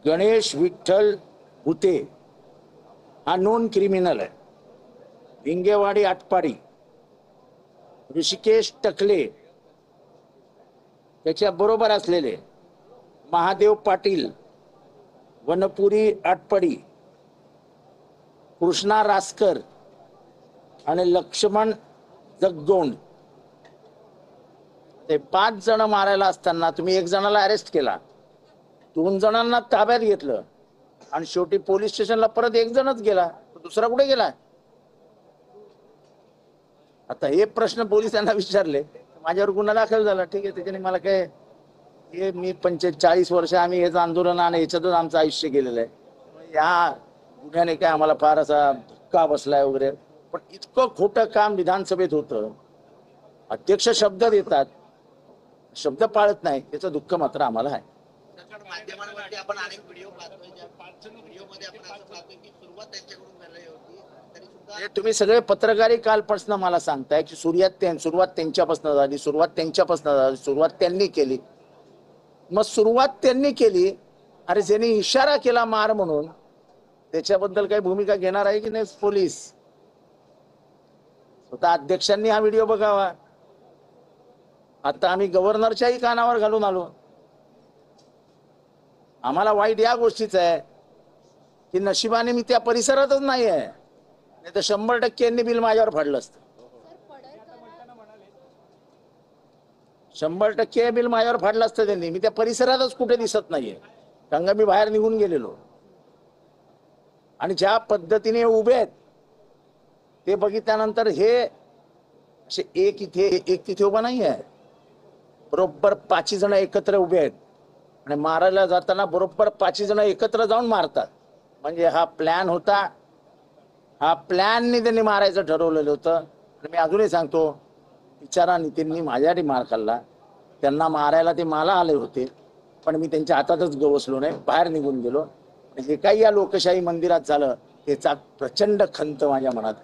गणेश विठ्ठल भुते हा non criminal आहे. भिंगेवाडी आटपाडी, ऋषिकेश टकले त्याच्या बरोबर असलेले महादेव पाटील, वनपुरी आटपाडी, कृष्णा रासकर आणि लक्ष्मण जगगोंड, ते 5 जण मारायला असताना तुम्ही 1 जणाला अरेस्ट केला, 2 जणांना ताब्यात घेतलं आणि शेवटी पोलीस स्टेशनला परत 1 जणच गेला, दुसरा कुठे गेला? आता हे प्रश्न पोलिसांना विचारले, माझ्यावर गुन्हा दाखल झाला. ठीक आहे, त्याच्याने मला काय, हे मी 45 वर्ष आम्ही हेच आंदोलन आणि याच्यातच आमचं आयुष्य गेलेलं आहे. या गुन्ह्याने काय आम्हाला फार असा धक्का बसलाय वगैरे, पण इतकं खोटं काम विधानसभेत होतं. अध्यक्ष शब्द देतात, शब्द पाळत नाही, त्याचं दुःख मात्र आम्हाला आहे. माध्यमांवरती आपण अनेक व्हिडिओ पाहतोय, ज्या व्हिडिओमध्ये आपण असं पाहतोय की सुरुवात त्यांच्याकडून झाली होती, तरी सुद्धा तुम्ही सगळे पत्रकारी कालपासून मला सांगताय की सुरुवात त्यांच्यापासून झाली, सुरुवात त्यांनी केली. मग सुरुवात त्यांनी केली, अरे ज्यांनी इशारा केला मार म्हणून, त्याच्याबद्दल काही भूमिका घेणार आहे की नाही पोलीस? स्वतः अध्यक्षांनी हा व्हिडिओ बघावा. आता आम्ही गव्हर्नरच्याही कानावर घालून आलो. आम्हाला वाईट या गोष्टीच आहे की नशिबाने मी त्या परिसरातच नाही आहे, नाही तर 100% यांनी बिल माझ्यावर फाडलं असतं. 100% बिल माझ्यावर फाडलं असतं त्यांनी. मी त्या परिसरातच कुठे दिसत नाहीये, कारण मी बाहेर निघून गेलेलो. आणि ज्या पद्धतीने उभे आहेत ते बघितल्यानंतर हे असे एक इथे एक तिथे उभा नाही आहे, बरोबर 5 जण एकत्र उभे आहेत आणि मारायला जाताना बरोबर 5 जण एकत्र जाऊन मारतात. म्हणजे हा प्लॅन होता, हा प्लॅननी त्यांनी मारायचं ठरवलेलं होतं. आणि मी अजूनही सांगतो, बिचारा नितीननी माझ्यासाठी मार खाल्ला. त्यांना मारायला ते मला आले होते, पण मी त्यांच्या हातातच गवसलो नाही, बाहेर निघून गेलो. जे काही या लोकशाही मंदिरात झालं त्याचा प्रचंड खंत माझ्या मनात.